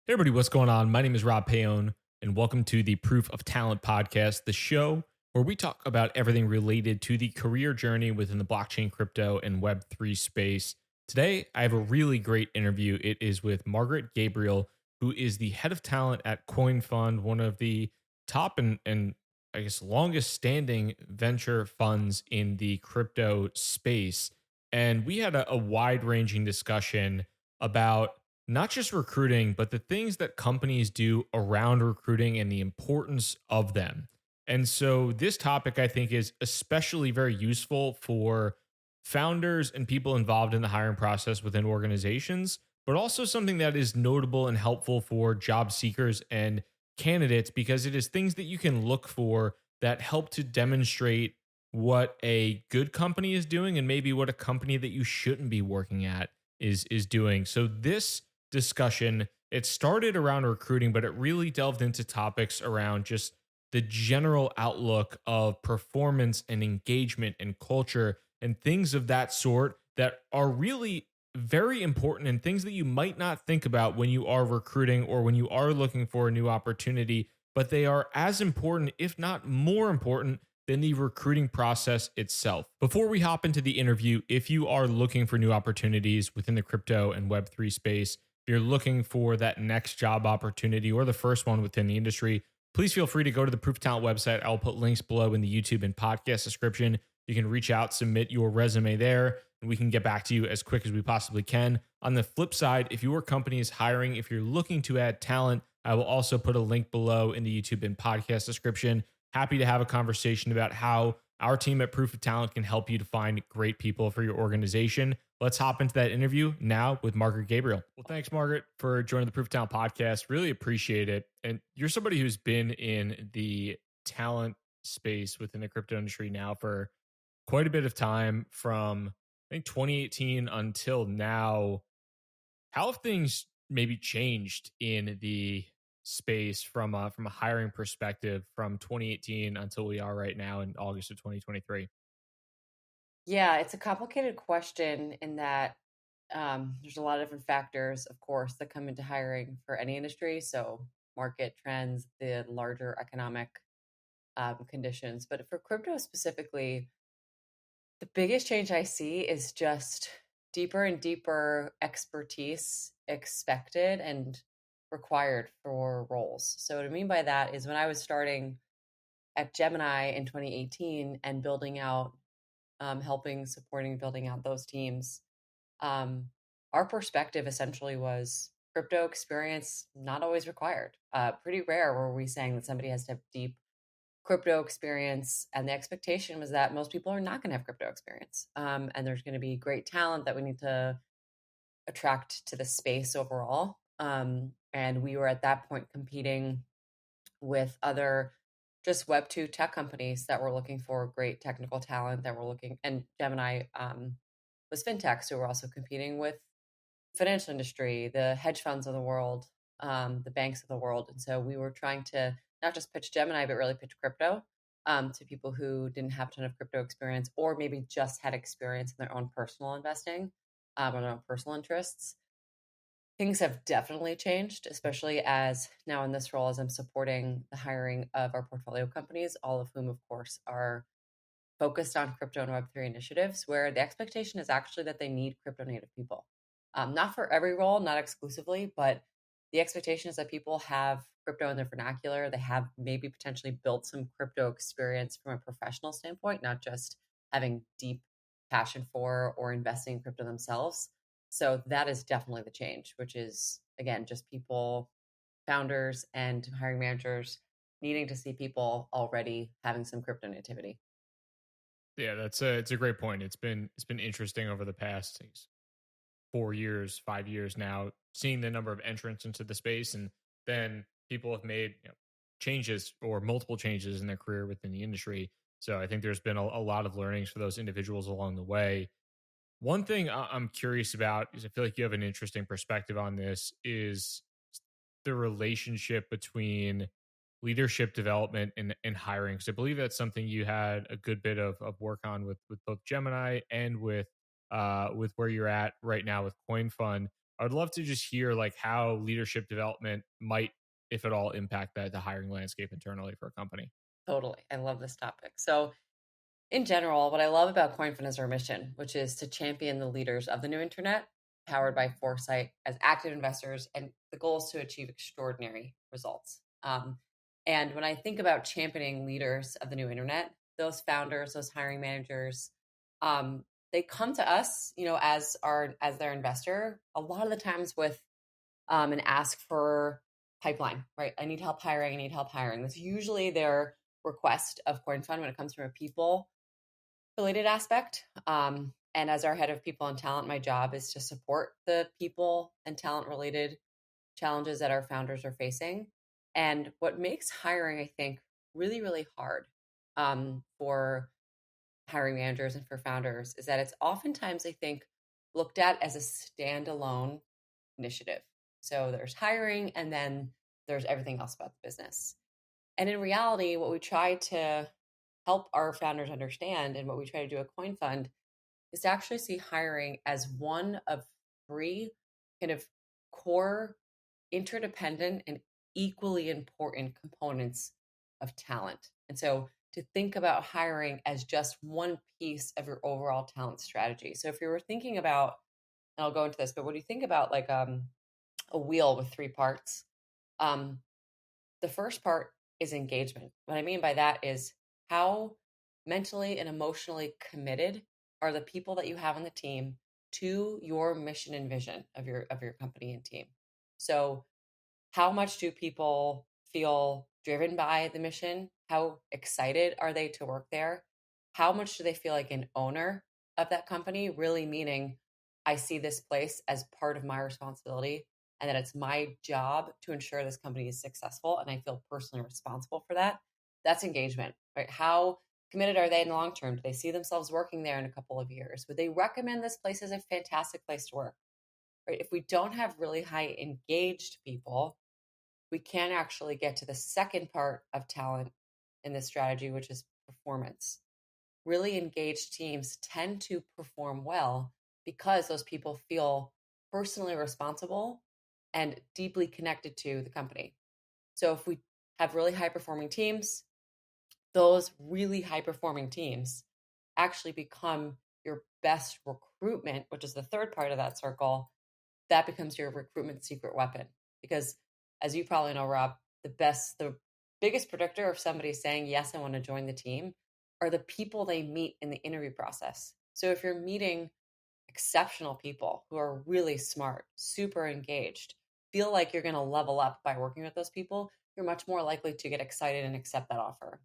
Hey everybody, what's going on? My name is Rob Payon, and welcome to the Proof of Talent podcast, the show where we talk about everything related to the career journey within the blockchain, crypto, and Web3 space. Today, I have a really great interview. It is with Margaret Gabriel, who is the head of talent at CoinFund, one of the top and I guess longest standing venture funds in the crypto space. And we had a wide ranging discussion about not just recruiting, but the things that companies do around recruiting and the importance of them. And so, this topic I think is especially very useful for founders and people involved in the hiring process within organizations, but also something that is notable and helpful for job seekers and candidates because it is things that you can look for that help to demonstrate what a good company is doing and maybe what a company that you shouldn't be working at is doing. So this discussion. It started around recruiting, but it really delved into topics around just the general outlook of performance and engagement and culture and things of that sort that are really very important and things that you might not think about when you are recruiting or when you are looking for a new opportunity, but they are as important, if not more important, than the recruiting process itself. Before we hop into the interview, if you are looking for new opportunities within the crypto and Web3 space, if you're looking for that next job opportunity or the first one within the industry, please feel free to go to the Proof of Talent website. I'll put links below in the YouTube and podcast description. You can reach out, submit your resume there, and we can get back to you as quick as we possibly can. On the flip side, if your company is hiring, if you're looking to add talent, I will also put a link below in the YouTube and podcast description. Happy to have a conversation about how our team at Proof of Talent can help you to find great people for your organization. Let's hop into that interview now with Margaret Gabriel. Well, thanks, Margaret, for joining the Proof of Talent podcast. Really appreciate it. And you're somebody who's been in the talent space within the crypto industry now for quite a bit of time, from I think 2018 until now. How have things maybe changed in the space from a hiring perspective from 2018 until we are right now in August of 2023? Yeah, it's a complicated question in that there's a lot of different factors, of course, that come into hiring for any industry. So, market trends, the larger economic conditions. But for crypto specifically, the biggest change I see is just deeper and deeper expertise expected and required for roles. So, what I mean by that is when I was starting at Gemini in 2018 and building out helping, supporting, building out those teams. Um, our perspective essentially was crypto experience not always required. Pretty rare were we saying that somebody has to have deep crypto experience, and the expectation was that most people are not going to have crypto experience, and there's going to be great talent that we need to attract to the space overall. And we were at that point competing with other just Web 2 tech companies that were looking for great technical talent that were looking, and Gemini was fintech, so we're also competing with financial industry, the hedge funds of the world, the banks of the world. And so we were trying to not just pitch Gemini, but really pitch crypto to people who didn't have a ton of crypto experience or maybe just had experience in their own personal investing or their own personal interests. Things have definitely changed, especially as now in this role, as I'm supporting the hiring of our portfolio companies, all of whom, of course, are focused on crypto and Web3 initiatives, where the expectation is actually that they need crypto native people. Not for every role, not exclusively, but the expectation is that people have crypto in their vernacular. They have maybe potentially built some crypto experience from a professional standpoint, not just having deep passion for or investing in crypto themselves. So that is definitely the change, which is, again, just people, founders, and hiring managers needing to see people already having some crypto nativity. Yeah, it's a great point. It's been interesting over the past 4 years, 5 years now, seeing the number of entrants into the space, and then people have made changes or multiple changes in their career within the industry. So I think there's been a lot of learnings for those individuals along the way. One thing I'm curious about is I feel like you have an interesting perspective on this is the relationship between leadership development and hiring. Because I believe that's something you had a good bit of work on with both Gemini and with where you're at right now with CoinFund. I would love to just hear like how leadership development might, if at all, impact the hiring landscape internally for a company. Totally. I love this topic. So, in general, what I love about CoinFund is our mission, which is to champion the leaders of the new internet, powered by foresight as active investors, and the goal is to achieve extraordinary results. And when I think about championing leaders of the new internet, those founders, those hiring managers, they come to us, as their investor, a lot of the times with and ask for pipeline, right? I need help hiring. I need help hiring. That's usually their request of CoinFund when it comes from a people related aspect. And as our head of people and talent, my job is to support the people and talent related challenges that our founders are facing. And what makes hiring, I think, really, really hard for hiring managers and for founders is that it's oftentimes, I think, looked at as a standalone initiative. So there's hiring and then there's everything else about the business. And in reality, what we try to help our founders understand and what we try to do at CoinFund is to actually see hiring as one of three kind of core, interdependent, and equally important components of talent. And so to think about hiring as just one piece of your overall talent strategy. So if you were thinking about, and I'll go into this, but what do you think about like a wheel with three parts? Um, the first part is engagement. What I mean by that is how mentally and emotionally committed are the people that you have on the team to your mission and vision of your company and team. So how much do people feel driven by the mission? How excited are they to work there? How much do they feel like an owner of that company? Really meaning, I see this place as part of my responsibility and that it's my job to ensure this company is successful and I feel personally responsible for that. That's engagement, right? How committed are they in the long term? Do they see themselves working there in a couple of years? Would they recommend this place as a fantastic place to work? Right? If we don't have really high engaged people, we can actually get to the second part of talent in this strategy, which is performance. Really engaged teams tend to perform well because those people feel personally responsible and deeply connected to the company. So if we have really high performing teams, those really high performing teams actually become your best recruitment, which is the third part of that circle. That becomes your recruitment secret weapon. Because as you probably know, Rob, the biggest predictor of somebody saying, yes, I want to join the team are the people they meet in the interview process. So if you're meeting exceptional people who are really smart, super engaged, feel like you're going to level up by working with those people, you're much more likely to get excited and accept that offer.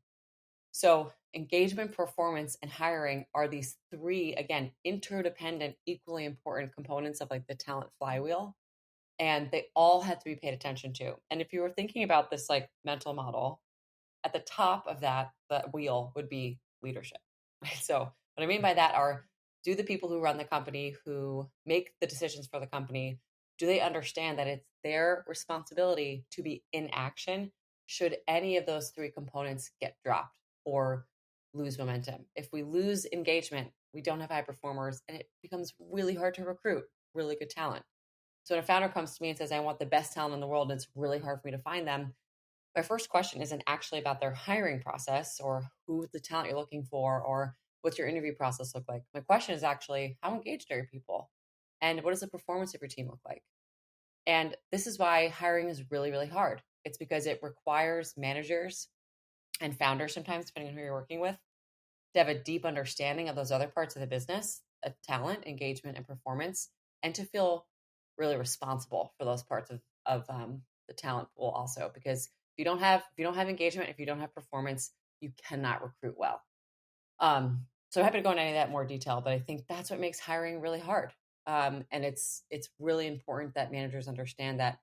So engagement, performance, and hiring are these three, again, interdependent, equally important components of like the talent flywheel. And they all have to be paid attention to. And if you were thinking about this like mental model, at the top of that wheel would be leadership. Right? So what I mean by that are, do the people who run the company, who make the decisions for the company, do they understand that it's their responsibility to be in action should any of those three components get dropped or lose momentum? If we lose engagement, we don't have high performers and it becomes really hard to recruit really good talent. So when a founder comes to me and says, I want the best talent in the world, and it's really hard for me to find them, my first question isn't actually about their hiring process or who the talent you're looking for or what's your interview process look like. My question is actually, how engaged are your people? And what does the performance of your team look like? And this is why hiring is really, really hard. It's because it requires managers and founders, sometimes depending on who you're working with, to have a deep understanding of those other parts of the business, of talent, engagement, and performance, and to feel really responsible for those parts of the talent pool also. Because if you don't have engagement, if you don't have performance, you cannot recruit well. So I'm happy to go into any of that more detail, but I think that's what makes hiring really hard. And it's really important that managers understand that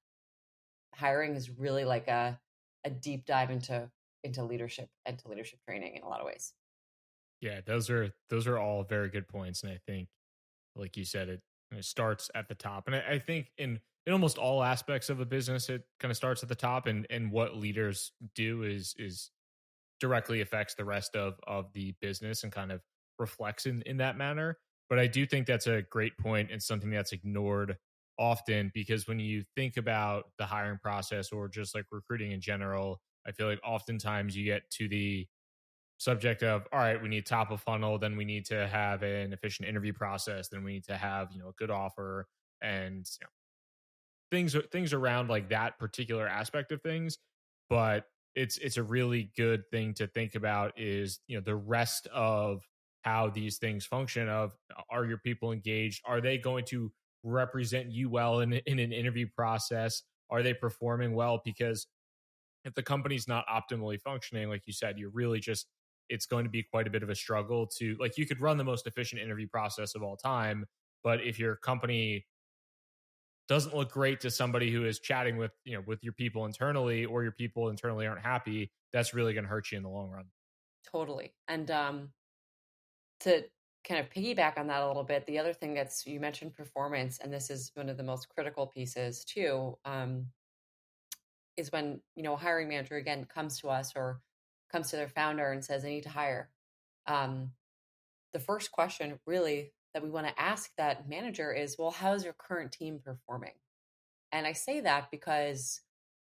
hiring is really like a deep dive into leadership and to leadership training in a lot of ways. Yeah, those are all very good points, and I think, like you said, it starts at the top, and I think in almost all aspects of a business, it kind of starts at the top, and what leaders do is directly affects the rest of the business and kind of reflects in that manner. But I do think that's a great point and something that's ignored often, because when you think about the hiring process or just like recruiting in general, I feel like oftentimes you get to the subject of, all right, we need top of funnel, then we need to have an efficient interview process, then we need to have, a good offer, and things around like that particular aspect of things. But it's a really good thing to think about is, the rest of how these things function of, are your people engaged, are they going to represent you well in an interview process, are they performing well? Because if the company's not optimally functioning, like you said, you're really just, it's going to be quite a bit of a struggle to, like, you could run the most efficient interview process of all time, but if your company doesn't look great to somebody who is chatting with, with your people internally, or your people internally aren't happy, that's really going to hurt you in the long run. Totally. And to kind of piggyback on that a little bit, the other thing that's, you mentioned performance, and this is one of the most critical pieces too, is when, a hiring manager again comes to us or comes to their founder and says, I need to hire. Um, the first question really that we want to ask that manager is, well, how's your current team performing? And I say that because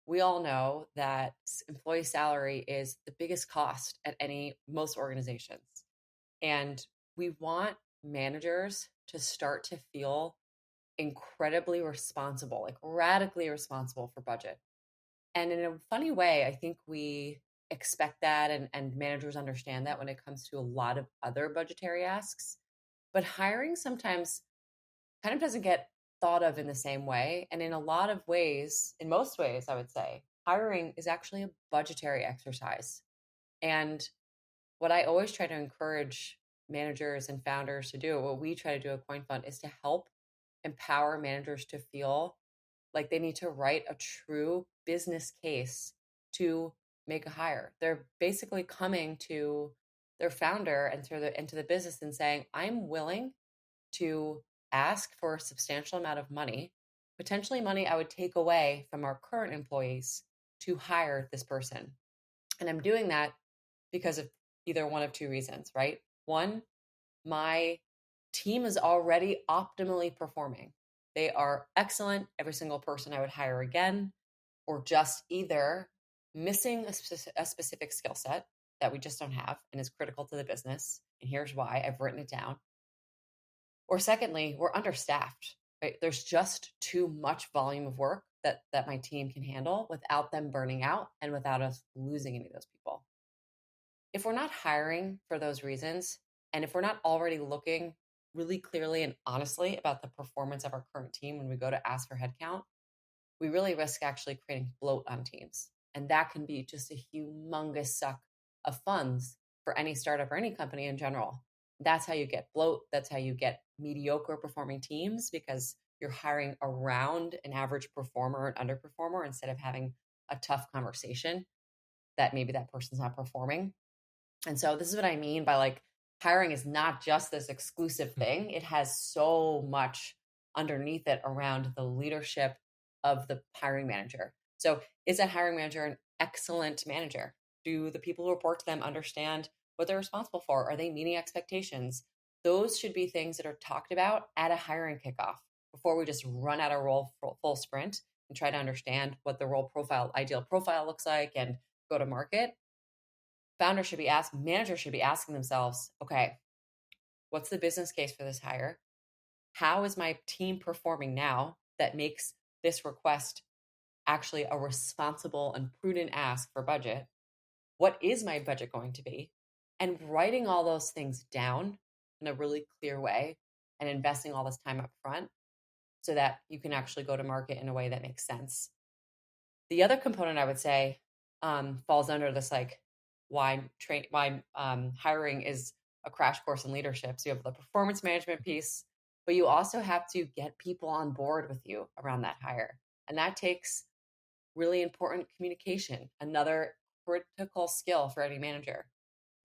we all know that employee salary is the biggest cost at most organizations. And we want managers to start to feel incredibly responsible, like radically responsible for budget. And in a funny way, I think we expect that, and managers understand that when it comes to a lot of other budgetary asks. But hiring sometimes kind of doesn't get thought of in the same way. And in a lot of ways, in most ways, I would say, hiring is actually a budgetary exercise. And what I always try to encourage managers and founders to do, what we try to do at CoinFund, is to help empower managers to feel like they need to write a true business case to make a hire. They're basically coming to their founder and into the business and saying, I'm willing to ask for a substantial amount of money, potentially money I would take away from our current employees to hire this person. And I'm doing that because of either one of two reasons, right? One, my team is already optimally performing. They are excellent. Every single person I would hire again, or just either missing a specific skill set that we just don't have and is critical to the business. And here's why: I've written it down. Or secondly, we're understaffed, right? There's just too much volume of work that my team can handle without them burning out and without us losing any of those people. If we're not hiring for those reasons, and if we're not already looking really clearly and honestly about the performance of our current team when we go to ask for headcount, we really risk actually creating bloat on teams. And that can be just a humongous suck of funds for any startup or any company in general. That's how you get bloat. That's how you get mediocre performing teams, because you're hiring around an average performer and underperformer instead of having a tough conversation that maybe that person's not performing. And so this is what I mean by, like, hiring is not just this exclusive thing. It has so much underneath it around the leadership of the hiring manager. So is that hiring manager an excellent manager? Do the people who report to them understand what they're responsible for? Are they meeting expectations? Those should be things that are talked about at a hiring kickoff before we just run out of role full sprint and try to understand what the ideal profile looks like and go to market. Managers should be asking themselves, okay, what's the business case for this hire? How is my team performing now that makes this request actually a responsible and prudent ask for budget? What is my budget going to be? And writing all those things down in a really clear way and investing all this time up front so that you can actually go to market in a way that makes sense. The other component I would say falls under this, like, why hiring is a crash course in leadership. So you have the performance management piece, but you also have to get people on board with you around that hire. And that takes really important communication, another critical skill for any manager.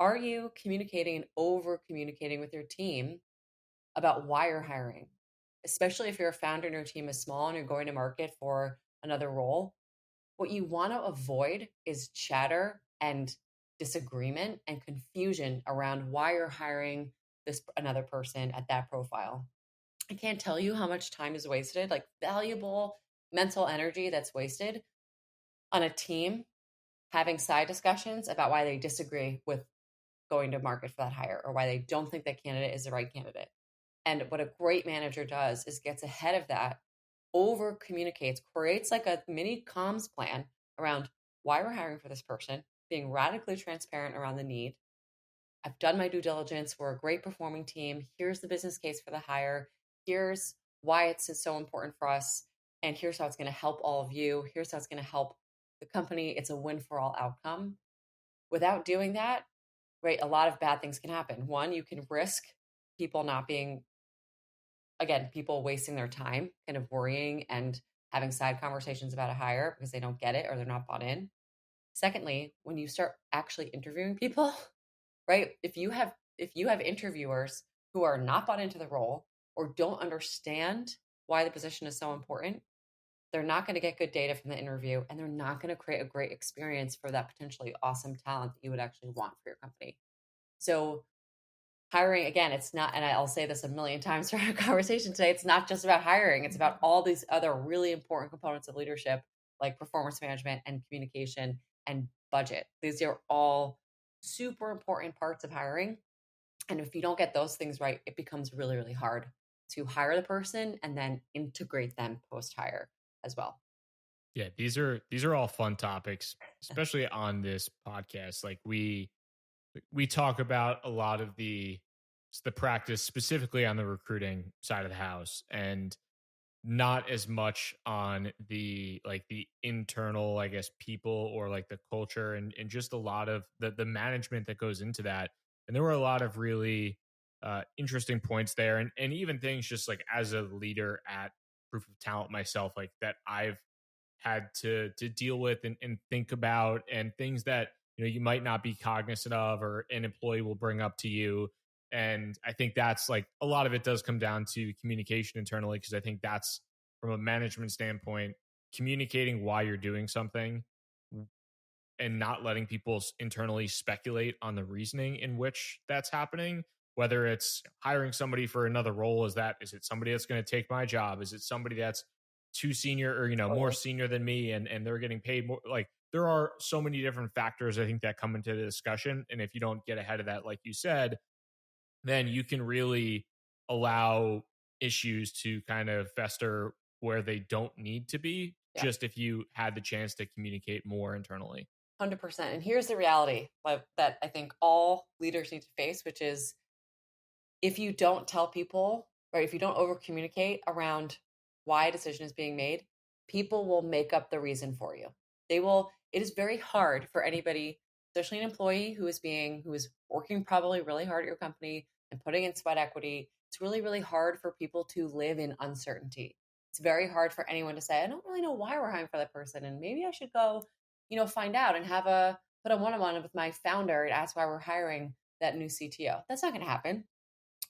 Are you communicating and over communicating with your team about why you're hiring? Especially if you're a founder and your team is small and you're going to market for another role. What you want to avoid is chatter and disagreement and confusion around why you're hiring another person at that profile. I can't tell you how much time is wasted, like valuable mental energy that's wasted on a team having side discussions about why they disagree with going to market for that hire or why they don't think that candidate is the right candidate. And what a great manager does is gets ahead of that, over communicates, creates like a mini comms plan around why we're hiring for this person, being radically transparent around the need. I've done my due diligence. We're a great performing team. Here's the business case for the hire. Here's why it's so important for us. And here's how it's going to help all of you. Here's how it's going to help the company. It's a win for all outcome. Without doing that, right, a lot of bad things can happen. One, you can risk people not being, again, people wasting their time, kind of worrying and having side conversations about a hire because they don't get it or they're not bought in. Secondly, when you start actually interviewing people, right? If you have interviewers who are not bought into the role or don't understand why the position is so important, they're not going to get good data from the interview and they're not going to create a great experience for that potentially awesome talent that you would actually want for your company. So hiring, again, it's not, and I'll say this a million times throughout our conversation today, it's not just about hiring. It's about all these other really important components of leadership, like performance management and communication and budget. These are all super important parts of hiring. And if you don't get those things right, it becomes really, really hard to hire the person and then integrate them post hire as well. Yeah, these are all fun topics, especially on this podcast. Like we talk about a lot of the practice specifically on the recruiting side of the house, and not as much on the like the internal, I guess, people or like the culture and just a lot of the management that goes into that. And there were a lot of really interesting points there, and even things just like as a leader at Proof of Talent myself, like that I've had to deal with and think about, and things that you might not be cognizant of or an employee will bring up to you. And I think that's like a lot of it does come down to communication internally, because I think that's from a management standpoint, communicating why you're doing something and not letting people internally speculate on the reasoning in which that's happening. Whether it's hiring somebody for another role, is it somebody that's going to take my job, is it somebody that's too senior or more Totally. senior than me and they're getting paid more. Like there are so many different factors I think that come into the discussion, and if you don't get ahead of that, like you said, then you can really allow issues to kind of fester where they don't need to be, Yeah, just if you had the chance to communicate more internally. 100%. And here's the reality that I think all leaders need to face, which is if you don't tell people, right, if you don't over communicate around why a decision is being made, people will make up the reason for you. It is very hard for anybody, especially an employee who is working probably really hard at your company and putting in sweat equity. It's really, really hard for people to live in uncertainty. It's very hard for anyone to say, I don't really know why we're hiring for that person. And maybe I should go, find out and put a one-on-one with my founder and ask why we're hiring that new CTO. That's not going to happen,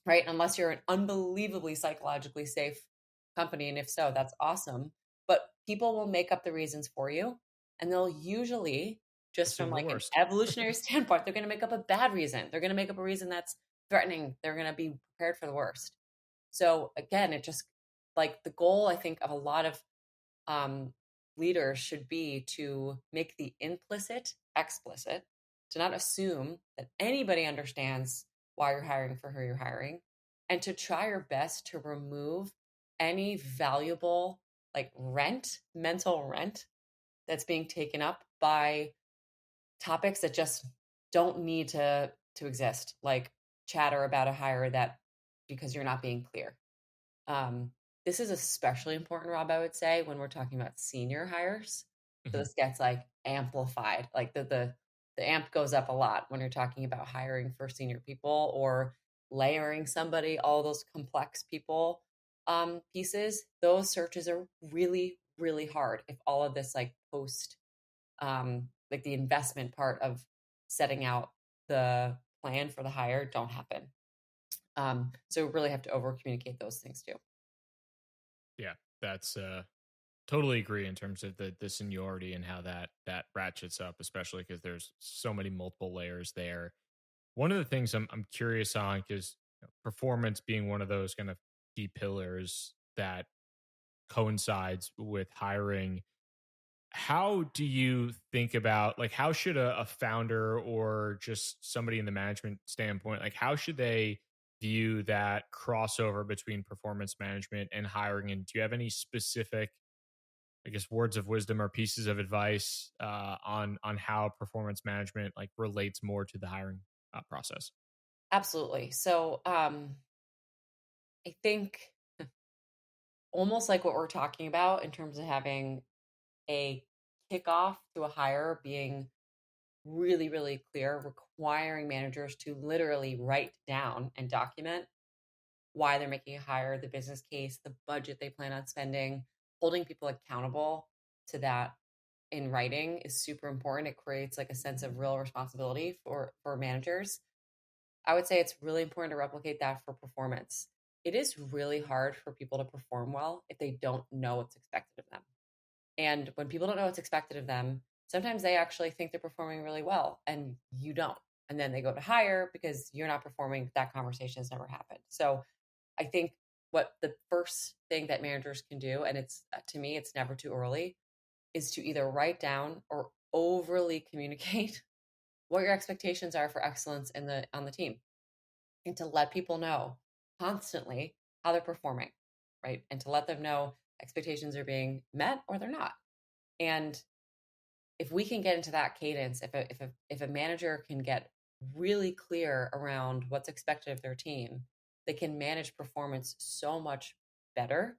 right? Unless you're an unbelievably psychologically safe company. And if so, that's awesome. But people will make up the reasons for you. And they'll usually, just from Assume the like an worst. evolutionary standpoint, they're going to make up a bad reason. They're going to make up a reason that's threatening. They're going to be prepared for the worst. So again, it just like the goal, I think, of a lot of um, leaders should be to make the implicit explicit, to not assume that anybody understands why you're hiring for who you're hiring, and to try your best to remove any valuable, like mental rent that's being taken up by topics that just don't need to exist, like chatter about a hire that because you're not being clear. um, this is especially important, Rob, I would say, when we're talking about senior hires. So Mhm. this gets like amplified, like the amp goes up a lot when you're talking about hiring for senior people or layering somebody, all those complex people pieces. Those searches are really, really hard if all of this like post like the investment part of setting out the plan for the hire don't happen. So really have to over communicate those things too. Yeah, that's totally agree in terms of the seniority and how that ratchets up, especially because there's so many multiple layers there. One of the things I'm curious on, because performance being one of those kind of key pillars that coincides with hiring. How do you think about, like, how should a founder or just somebody in the management standpoint, like how should they view that crossover between performance management and hiring? And do you have any specific, I guess, words of wisdom or pieces of advice on how performance management like relates more to the hiring process? Absolutely. So I think almost like what we're talking about in terms of having a kickoff to a hire being really, really clear, requiring managers to literally write down and document why they're making a hire, the business case, the budget they plan on spending, holding people accountable to that in writing is super important. It creates like a sense of real responsibility for managers. I would say it's really important to replicate that for performance. It is really hard for people to perform well if they don't know what's expected of them. And when people don't know what's expected of them, sometimes they actually think they're performing really well and you don't. And then they go to hire because you're not performing. That conversation has never happened. So I think what the first thing that managers can do, and it's to me, it's never too early, is to either write down or overly communicate what your expectations are for excellence in the on the team, and to let people know constantly how they're performing, right? And to let them know expectations are being met or they're not. And if we can get into that cadence, if a manager can get really clear around what's expected of their team, they can manage performance so much better,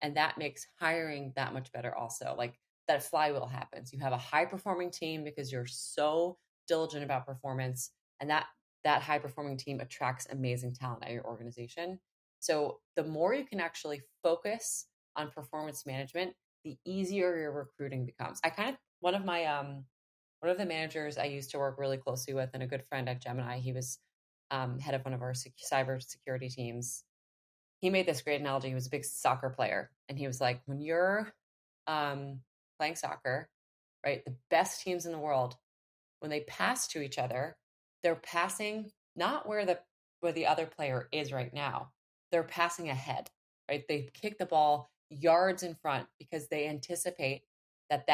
and that makes hiring that much better also. Like that flywheel happens. You have a high performing team because you're so diligent about performance, and that high performing team attracts amazing talent at your organization. So the more you can actually focus on performance management, the easier your recruiting becomes. I kind of one of the managers I used to work really closely with and a good friend at Gemini, he was head of one of our cyber security teams. He made this great analogy. He was a big soccer player, and he was like, when you're playing soccer, right, the best teams in the world, when they pass to each other, they're passing not where the other player is right now. They're passing ahead, right? They kick the ball yards in front because they anticipate that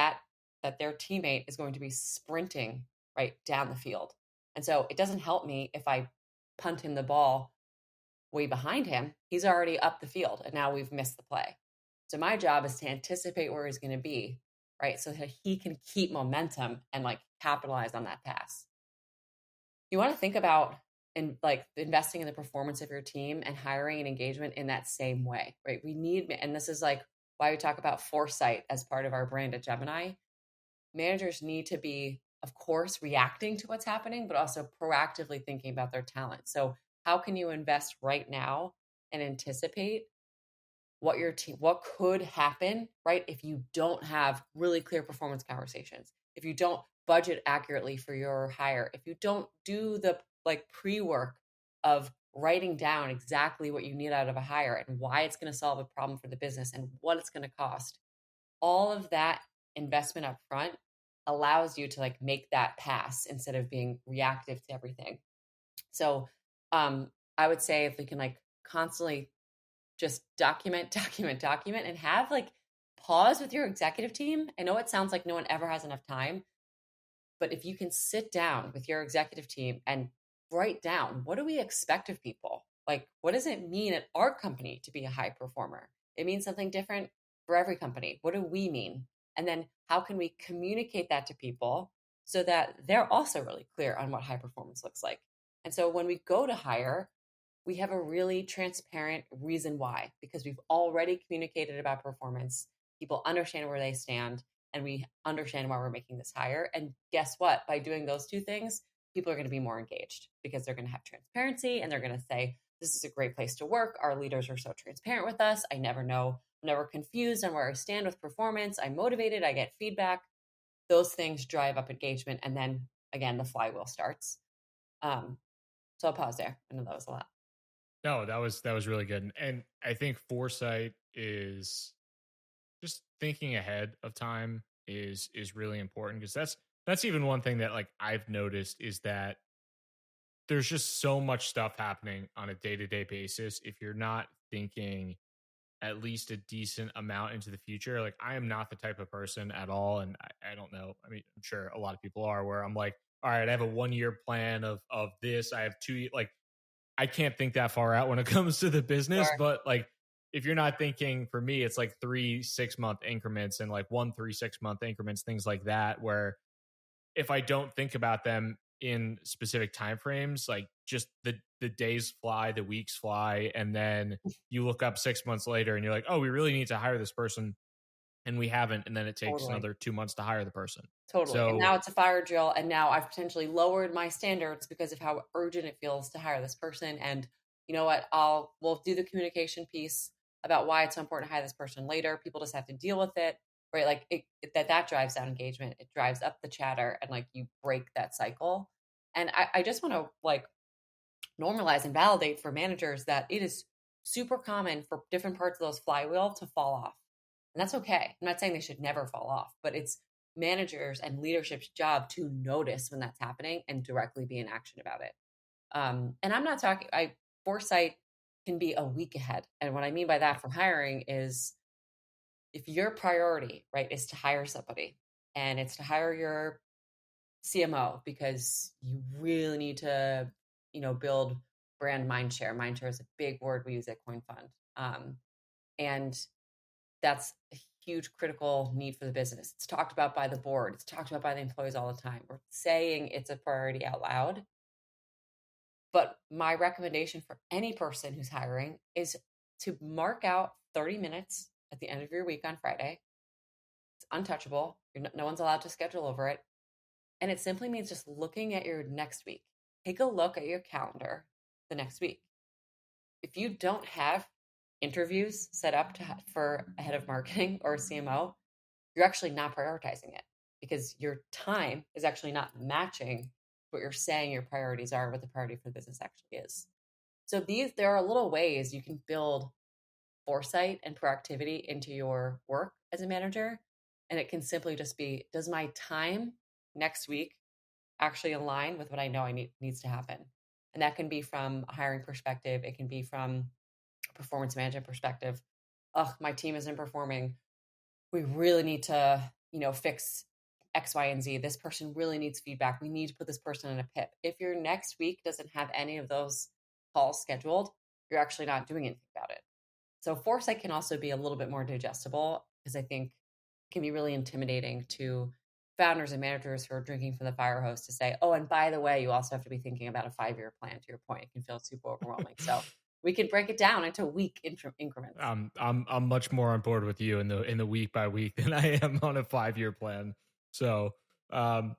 their teammate is going to be sprinting right down the field. And so it doesn't help me if I punt him the ball way behind him. He's already up the field and now we've missed the play. So my job is to anticipate where he's going to be, right? So that he can keep momentum and like capitalize on that pass. You want to think about and like investing in the performance of your team and hiring and engagement in that same way, right? We need, and this is like why we talk about foresight as part of our brand at Gemini. Managers need to be, of course, reacting to what's happening, but also proactively thinking about their talent. So how can you invest right now and anticipate what your team, what could happen, right? If you don't have really clear performance conversations, if you don't budget accurately for your hire, if you don't do the like pre-work of writing down exactly what you need out of a hire and why it's going to solve a problem for the business and what it's going to cost, all of that investment up front allows you to like make that pass instead of being reactive to everything. So I would say if we can like constantly just document, document, document, and have like pause with your executive team. I know it sounds like no one ever has enough time, but if you can sit down with your executive team and write down, what do we expect of people? Like, what does it mean at our company to be a high performer? It means something different for every company. What do we mean? And then how can we communicate that to people so that they're also really clear on what high performance looks like? And so when we go to hire, we have a really transparent reason why, because we've already communicated about performance. People understand where they stand, and we understand why we're making this hire. And guess what? By doing those two things, people are going to be more engaged because they're going to have transparency and they're going to say, this is a great place to work. Our leaders are so transparent with us. I never know, I'm never confused on where I stand with performance. I'm motivated. I get feedback. Those things drive up engagement. And then again, the flywheel starts. So I'll pause there. I know that was a lot. No, that was really good. And I think foresight is just thinking ahead of time is really important, because that's even one thing that like I've noticed is that there's just so much stuff happening on a day-to-day basis. If you're not thinking at least a decent amount into the future, like I am not the type of person at all. And I don't know. I mean, I'm sure a lot of people are, where I'm like, all right, I have a 1 year plan of this. I have like I can't think that far out when it comes to the business, Sure. but like if you're not thinking, for me, it's like 3 6 month increments and like 1 3 6 month increments, things like that, where if I don't think about them in specific time frames, like just the days fly, the weeks fly, and then you look up 6 months later and you're like, oh, we really need to hire this person, and we haven't, and then it takes Totally. another 2 months to hire the person. Totally. And So now it's a fire drill. And now I've potentially lowered my standards because of how urgent it feels to hire this person. And you know what? We'll do the communication piece about why it's so important to hire this person later. People just have to deal with it. Right. Like that drives down engagement. It drives up the chatter and like you break that cycle. And I just want to like normalize and validate for managers that it is super common for different parts of those flywheel to fall off. And that's okay. I'm not saying they should never fall off, but it's managers and leadership's job to notice when that's happening and directly be in action about it. And I'm not talking, foresight can be a week ahead. And what I mean by that for hiring is if your priority, right, is to hire somebody and it's to hire your CMO because you really need to, build brand mind share. Mind share is a big word we use at CoinFund. And that's a huge critical need for the business. It's talked about by the board. It's talked about by the employees all the time. We're saying it's a priority out loud. But my recommendation for any person who's hiring is to mark out 30 minutes at the end of your week on Friday. It's untouchable. No one's allowed to schedule over it. And it simply means just looking at your next week. Take a look at your calendar the next week. If you don't have interviews set up for a head of marketing or a CMO, you're actually not prioritizing it because your time is actually not matching what you're saying your priorities are, what the priority for the business actually is. So there are little ways you can build foresight and proactivity into your work as a manager. And it can simply just be, does my time next week actually align with what I know needs to happen? And that can be from a hiring perspective. It can be from a performance management perspective. Oh, my team isn't performing. We really need to, fix X, Y, and Z. This person really needs feedback. We need to put this person in a PIP. If your next week doesn't have any of those calls scheduled, you're actually not doing anything about it. So foresight can also be a little bit more digestible because I think it can be really intimidating to founders and managers who are drinking from the fire hose to say, oh, and by the way, you also have to be thinking about a 5-year plan. To your point, it can feel super overwhelming. So we can break it down into week increments. I'm much more on board with you in the week by week than I am on a 5 year plan. So um,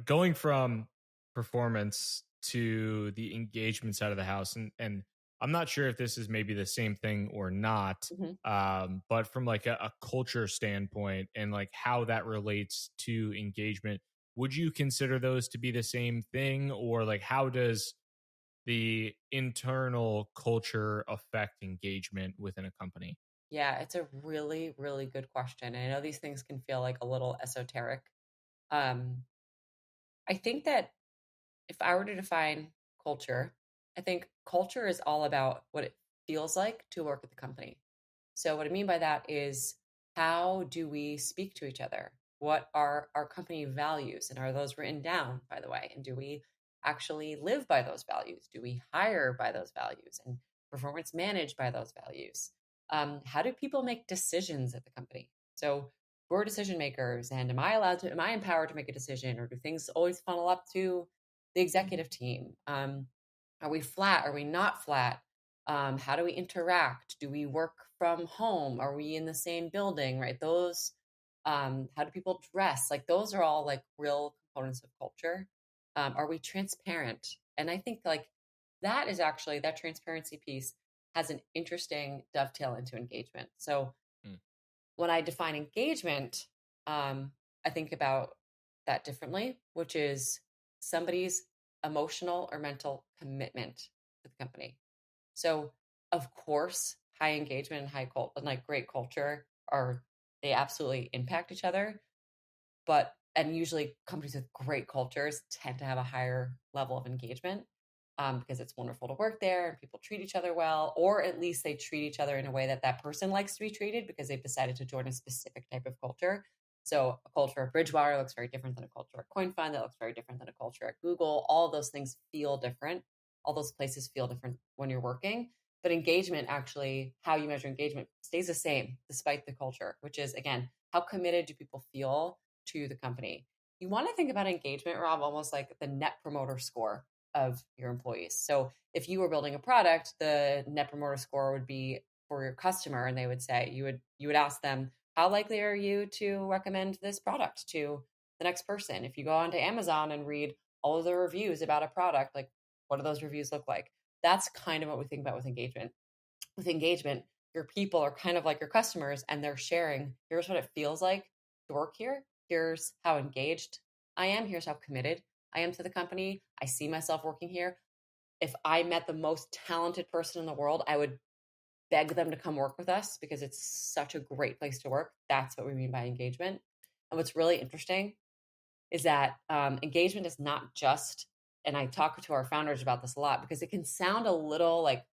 going from performance to the engagement side of the house, and I'm not sure if this is maybe the same thing or not, Mhm. but from like a culture standpoint and like how that relates to engagement, would you consider those to be the same thing, or like how does the internal culture affect engagement within a company? Yeah, it's a really, really good question. And I know these things can feel like a little esoteric. Um, I think that if I were to define culture, I think culture is all about what it feels like to work at the company. So, what I mean by that is how do we speak to each other? What are our company values? And are those written down, by the way? And do we actually live by those values? Do we hire by those values and performance manage by those values? How do people make decisions at the company? So, we're decision makers, and am I empowered to make a decision, or do things always funnel up to the executive team? Are we flat? Are we not flat? How do we interact? Do we work from home? Are we in the same building? Right? Those. How do people dress? Like those are all like real components of culture. Are we transparent? And I think like that is actually that transparency piece has an interesting dovetail into engagement. So Mm. when I define engagement, I think about that differently, which is somebody's emotional or mental commitment to the company. So, of course, high engagement and high cult and like great culture are they absolutely impact each other. But And usually companies with great cultures tend to have a higher level of engagement, because it's wonderful to work there and people treat each other well, or at least they treat each other in a way that that person likes to be treated because they've decided to join a specific type of culture. So a culture at Bridgewater looks very different than a culture at CoinFund. That looks very different than a culture at Google. All of those things feel different. All those places feel different when you're working. But engagement, actually, how you measure engagement stays the same despite the culture, which is, again, how committed do people feel to the company? You want to think about engagement, Rob, almost like the net promoter score of your employees. So if you were building a product, the net promoter score would be for your customer, and they would say, you would ask them, how likely are you to recommend this product to the next person? If you go onto Amazon and read all of the reviews about a product, like, what do those reviews look like? That's kind of what we think about with engagement. With engagement, your people are kind of like your customers, and they're sharing, here's what it feels like to work here. Here's how engaged I am. Here's how committed I am to the company. I see myself working here. If I met the most talented person in the world, I would beg them to come work with us because it's such a great place to work. That's what we mean by engagement. And what's really interesting is that engagement is not just, and I talk to our founders about this a lot because it can sound a little like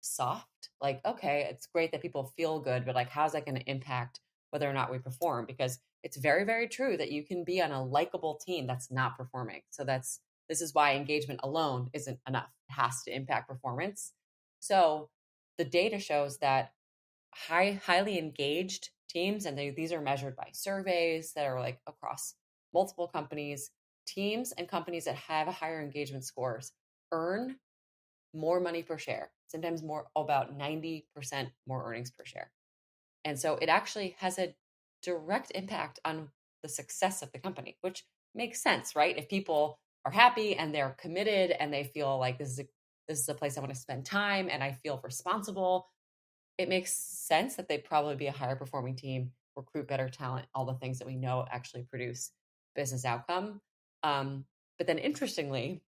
soft, like, okay, it's great that people feel good, but like, how's that going to impact whether or not we perform? Because it's very, very true that you can be on a likable team that's not performing. So this is why engagement alone isn't enough. It has to impact performance. So the data shows that highly engaged teams, and these are measured by surveys that are like across multiple companies, teams and companies that have higher engagement scores earn more money per share, sometimes more, about 90% more earnings per share. And so it actually has a direct impact on the success of the company, which makes sense, right? If people are happy and they're committed and they feel like this is a place I want to spend time and I feel responsible, it makes sense that they'd probably be a higher performing team, recruit better talent, all the things that we know actually produce business outcome. But then interestingly,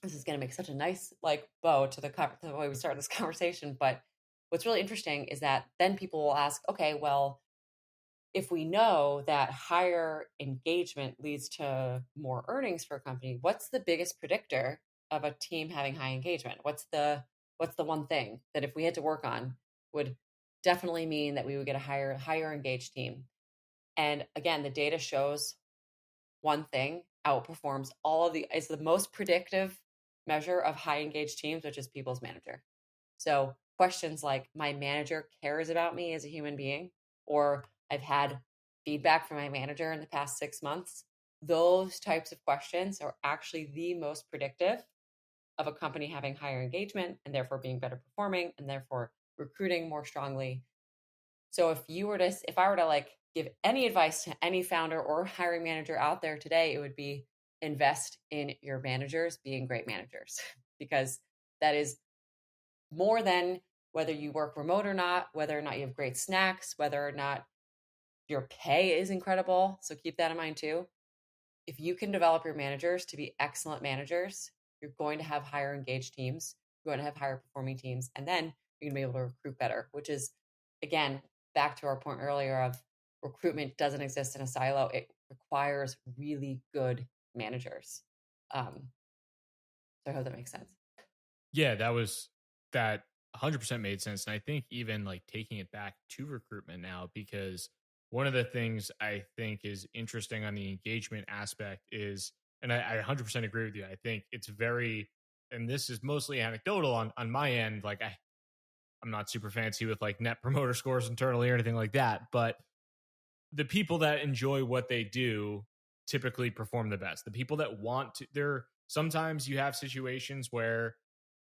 this is going to make such a nice like bow to the way we start this conversation. But what's really interesting is that then people will ask, okay, well, if we know that higher engagement leads to more earnings for a company, what's the biggest predictor of a team having high engagement? What's the one thing that if we had to work on would definitely mean that we would get a higher engaged team? And again, the data shows one thing outperforms all of the is the most predictive measure of high engaged teams, which is people's manager. So questions like, my manager cares about me as a human being, or I've had feedback from my manager in the past 6 months, those types of questions are actually the most predictive of a company having higher engagement and therefore being better performing and therefore recruiting more strongly. So if I were to like give any advice to any founder or hiring manager out there today, it would be invest in your managers being great managers because that is more than whether you work remote or not, whether or not you have great snacks, whether or not your pay is incredible. So keep that in mind too. If you can develop your managers to be excellent managers, you're going to have higher engaged teams, you're going to have higher performing teams, and then you're going to be able to recruit better, which is, again, back to our point earlier of recruitment doesn't exist in a silo. It requires really good managers. So I hope that makes sense. Yeah, that 100% made sense. And I think even like taking it back to recruitment now, because one of the things I think is interesting on the engagement aspect is, and I 100% agree with you. I think it's very, and this is mostly anecdotal on my end. Like I'm not super fancy with like net promoter scores internally or anything like that, but the people that enjoy what they do typically perform the best. The people that want to, there sometimes you have situations where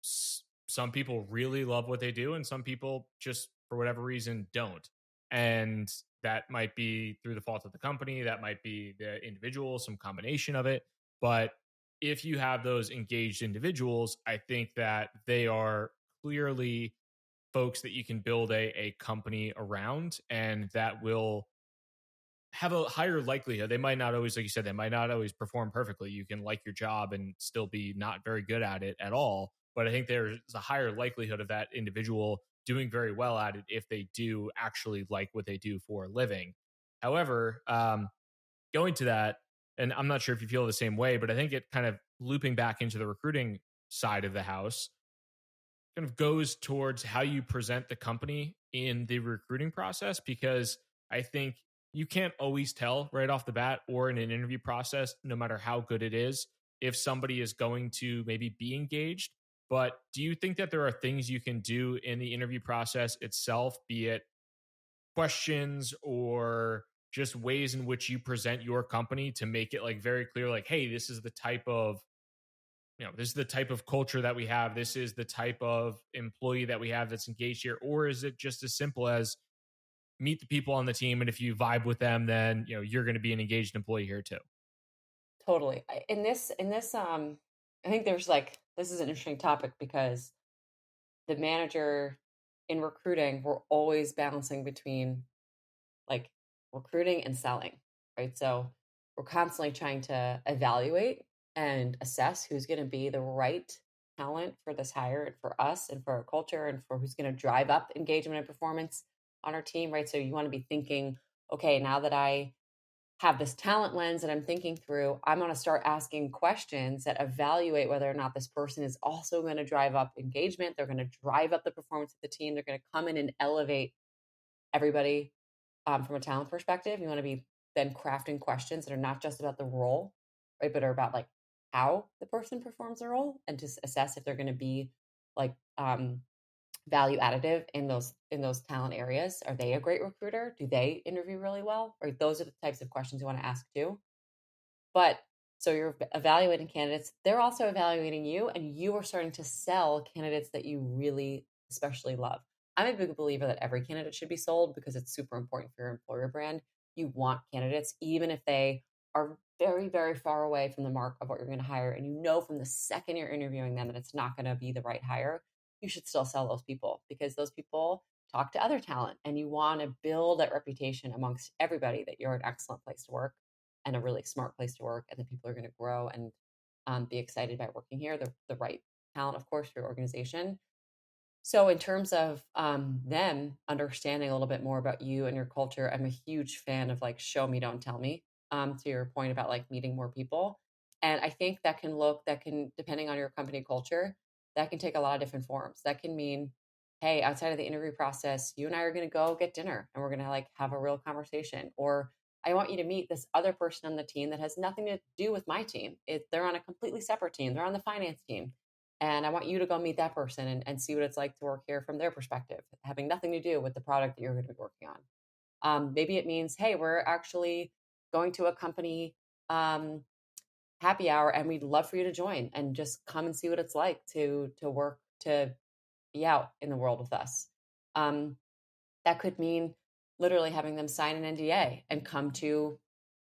some people really love what they do and some people just for whatever reason don't. And that might be through the fault of the company, that might be the individual, some combination of it. But if you have those engaged individuals, I think that they are clearly folks that you can build a company around and that will have a higher likelihood. They might not always, like you said, they might not always perform perfectly. You can like your job and still be not very good at it at all. But I think there's a higher likelihood of that individual doing very well at it if they do actually like what they do for a living. However, going to that, And I'm not sure if you feel the same way, but I think it kind of looping back into the recruiting side of the house kind of goes towards how you present the company in the recruiting process, because I think you can't always tell right off the bat or in an interview process, no matter how good it is, if somebody is going to maybe be engaged. But do you think that there are things you can do in the interview process itself, be it questions or just ways in which you present your company to make it like very clear, like, hey, this is the type of this is the type of culture that we have, this is the type of employee that we have that's engaged here? Or is it just as simple as meet the people on the team, and if you vibe with them, then you're going to be an engaged employee here too? Totally. In this, I think there's like, this is an interesting topic because the manager in recruiting, we're always balancing between like recruiting and selling, right? So we're constantly trying to evaluate and assess who's going to be the right talent for this hire and for us and for our culture and for who's going to drive up engagement and performance on our team, right? So you want to be thinking, okay, now that I have this talent lens that I'm thinking through, I'm going to start asking questions that evaluate whether or not this person is also going to drive up engagement. They're going to drive up the performance of the team. They're going to come in and elevate everybody from a talent perspective. You want to be then crafting questions that are not just about the role, right, but are about like how the person performs the role and to assess if they're going to be like value additive in those talent areas. Are they a great recruiter? Do they interview really well? Or those are the types of questions you want to ask too. But so you're evaluating candidates, they're also evaluating you, and you are starting to sell candidates that you really especially love. I'm a big believer that every candidate should be sold because it's super important for your employer brand. You want candidates, even if they are very, very far away from the mark of what you're going to hire, and you know from the second you're interviewing them that it's not going to be the right hire, you should still sell those people because those people talk to other talent, and you want to build that reputation amongst everybody that you're an excellent place to work and a really smart place to work, and the people are going to grow and be excited about working here. The right talent, of course, for your organization. So, in terms of them understanding a little bit more about you and your culture, I'm a huge fan of like show me, don't tell me. To your point about like meeting more people, and I think that can depending on your company culture, that can take a lot of different forms. That can mean, hey, outside of the interview process, you and I are going to go get dinner, and we're going to like have a real conversation, or I want you to meet this other person on the team that has nothing to do with my team. They're on a completely separate team. They're on the finance team, and I want you to go meet that person and see what it's like to work here from their perspective, having nothing to do with the product that you're going to be working on. Maybe it means, hey, we're actually going to a company happy hour, and we'd love for you to join and just come and see what it's like to work to be out in the world with us. Um, that could mean literally having them sign an NDA and come to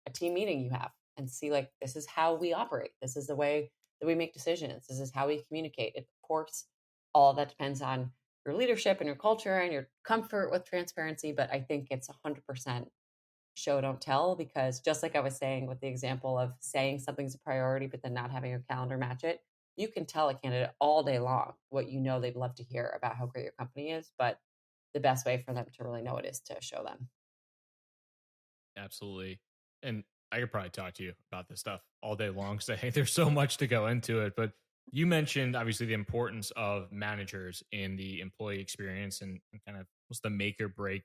a team meeting you have and see like this is how we operate. This is the way that we make decisions. This is how we communicate. Of course, all of that depends on your leadership and your culture and your comfort with transparency. But I think it's 100% show don't tell, because just like I was saying with the example of saying something's a priority but then not having your calendar match it, you can tell a candidate all day long what you know they'd love to hear about how great your company is, but the best way for them to really know it is to show them. Absolutely. And I could probably talk to you about this stuff all day long because I think there's so much to go into it. But you mentioned obviously the importance of managers in the employee experience, and kind of what's the make or break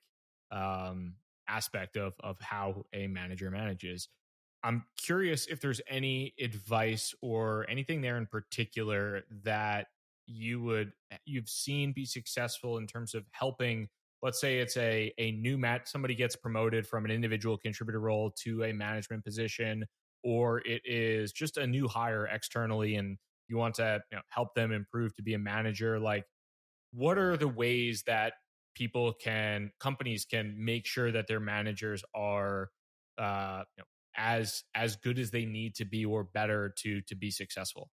um, aspect of how a manager manages. I'm curious if there's any advice or anything there in particular that you've seen be successful in terms of helping. Let's say it's a new somebody gets promoted from an individual contributor role to a management position, or it is just a new hire externally, and you want to help them improve to be a manager. Like, what are the ways that companies can make sure that their managers are as good as they need to be or better to be successful?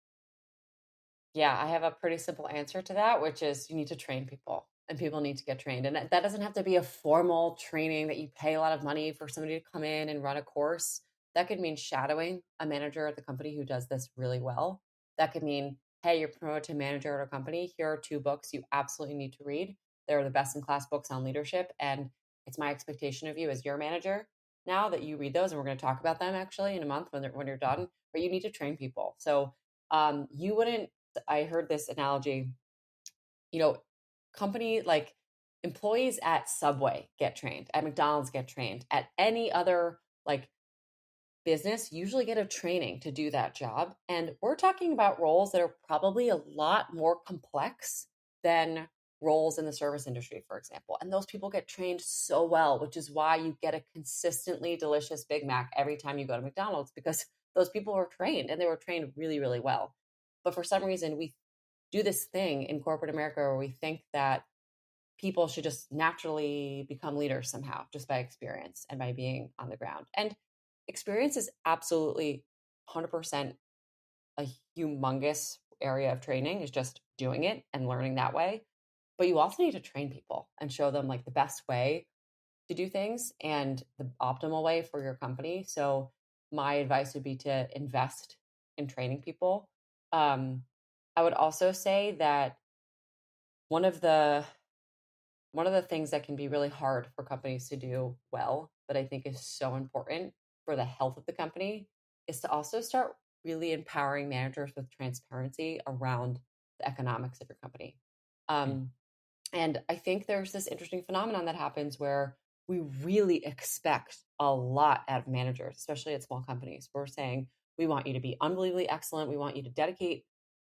Yeah, I have a pretty simple answer to that, which is you need to train people and people need to get trained. And that doesn't have to be a formal training that you pay a lot of money for somebody to come in and run a course. That could mean shadowing a manager at the company who does this really well. That could mean, hey, you're promoted to manager at a company. Here are two books you absolutely need to read. They're the best in class books on leadership. And it's my expectation of you as your manager now that you read those, and we're going to talk about them actually in a month when you're done, but you need to train people. So you wouldn't, I heard this analogy, you know, company like employees at Subway get trained, at McDonald's get trained, at any other like business usually get a training to do that job. And we're talking about roles that are probably a lot more complex than roles in the service industry, for example. And those people get trained so well, which is why you get a consistently delicious Big Mac every time you go to McDonald's because those people were trained and they were trained really, really well. But for some reason, we do this thing in corporate America where we think that people should just naturally become leaders somehow just by experience and by being on the ground. And experience is absolutely 100% a humongous area of training is just doing it and learning that way. But you also need to train people and show them like the best way to do things and the optimal way for your company. So my advice would be to invest in training people. Um, I would also say that one of the one of the things that can be really hard for companies to do well, but I think is so important for the health of the company, is to also start really empowering managers with transparency around the economics of your company. Mm. Um, and I think there's this interesting phenomenon that happens where we really expect a lot out of managers, especially at small companies. We're saying, we want you to be unbelievably excellent. We want you to dedicate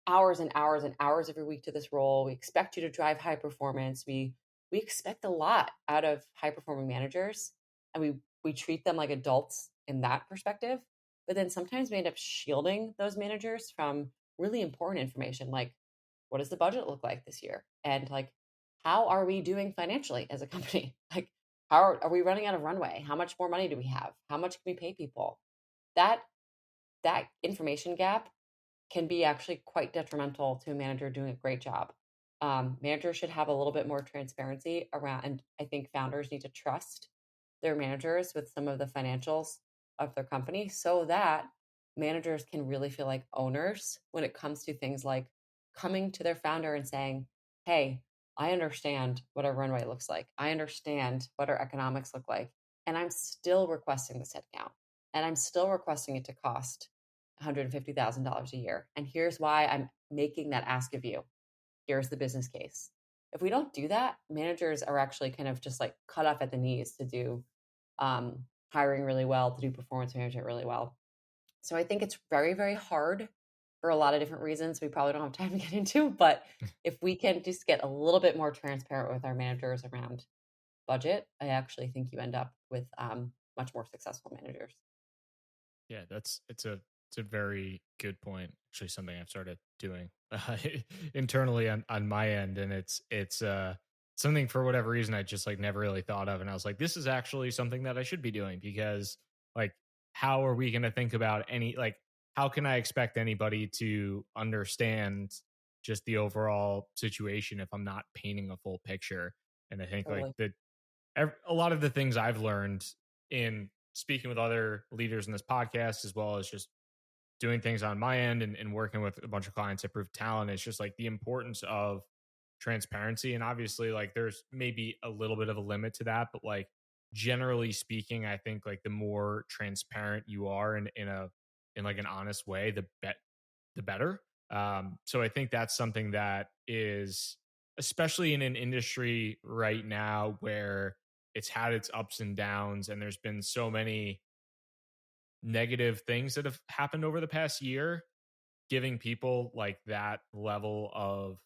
hours and hours and hours every week to this role. We expect you to drive high performance. We expect a lot out of high performing managers, and we treat them like adults in that perspective. But then sometimes we end up shielding those managers from really important information like what does the budget look like this year? And like, how are we doing financially as a company? Like, how are we running out of runway? How much more money do we have? How much can we pay people? That that information gap can be actually quite detrimental to a manager doing a great job. Managers should have a little bit more transparency around, and I think founders need to trust their managers with some of the financials of their company so that managers can really feel like owners when it comes to things like coming to their founder and saying, hey, I understand what our runway looks like. I understand what our economics look like. And I'm still requesting this headcount. And I'm still requesting it to cost $150,000 a year. And here's why I'm making that ask of you. Here's the business case. If we don't do that, managers are actually kind of just like cut off at the knees to do hiring really well, to do performance management really well. So I think it's very, very hard for a lot of different reasons we probably don't have time to get into. But if we can just get a little bit more transparent with our managers around budget, I actually think you end up with much more successful managers. Yeah, it's a very good point. Actually, something I've started doing internally on my end, and it's something for whatever reason I just like never really thought of, and I was like, this is actually something that I should be doing because like, how are we going to think about any like, how can I expect anybody to understand just the overall situation if I'm not painting a full picture? And I think like Totally. a lot of the things I've learned in speaking with other leaders in this podcast, as well as just doing things on my end and working with a bunch of clients at Proof Talent, is just like the importance of transparency. And obviously, like there's maybe a little bit of a limit to that, but like generally speaking, I think like the more transparent you are in like an honest way, the better. So I think that's something that is, especially in an industry right now where it's had its ups and downs, and there's been so many negative things that have happened over the past year, giving people like that level of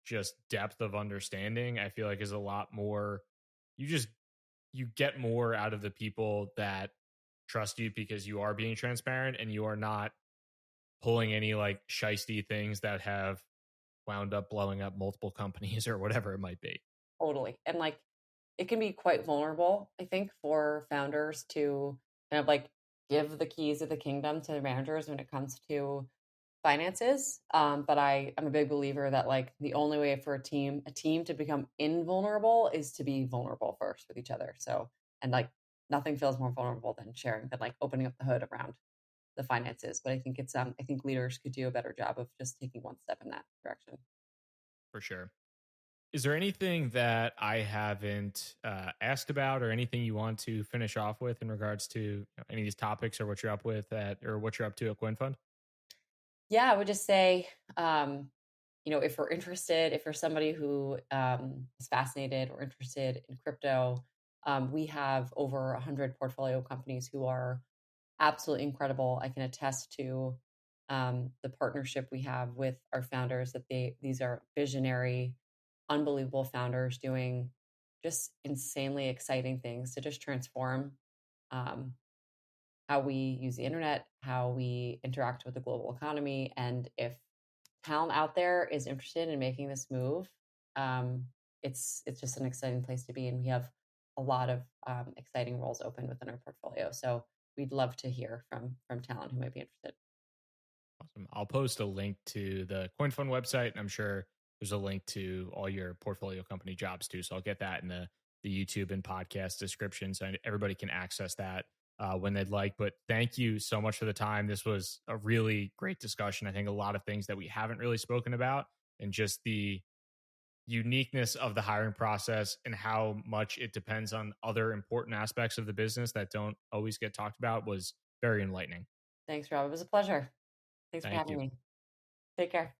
just depth of understanding, I feel like is a lot more. You just you get more out of the people that trust you because you are being transparent and you are not pulling any like shisty things that have wound up blowing up multiple companies or whatever it might be. Totally. And like it can be quite vulnerable, I think, for founders to kind of like give the keys of the kingdom to their managers when it comes to finances. But I'm a big believer that like the only way for a team to become invulnerable is to be vulnerable first with each other. So, and like nothing feels more vulnerable than sharing, than like opening up the hood around the finances. But I think leaders could do a better job of just taking one step in that direction. For sure. Is there anything that I haven't asked about, or anything you want to finish off with in regards to any of these topics, or what you're up with or what you're up to at CoinFund? Yeah, I would just say, if we're interested, if you're somebody who is fascinated or interested in crypto, we have over 100 portfolio companies who are absolutely incredible. I can attest to the partnership we have with our founders, that these are visionary, unbelievable founders doing just insanely exciting things to just transform um, how we use the internet, how we interact with the global economy. And if talent out there is interested in making this move, um, it's just an exciting place to be. And we have a lot of exciting roles open within our portfolio. So we'd love to hear from talent who might be interested. Awesome. I'll post a link to the CoinFund website, and I'm sure there's a link to all your portfolio company jobs too. So I'll get that in the YouTube and podcast descriptions, and everybody can access that when they'd like. But thank you so much for the time. This was a really great discussion. I think a lot of things that we haven't really spoken about, and just the uniqueness of the hiring process and how much it depends on other important aspects of the business that don't always get talked about, was very enlightening. Thanks, Rob. It was a pleasure. Thanks for Thank having you. me. Take care.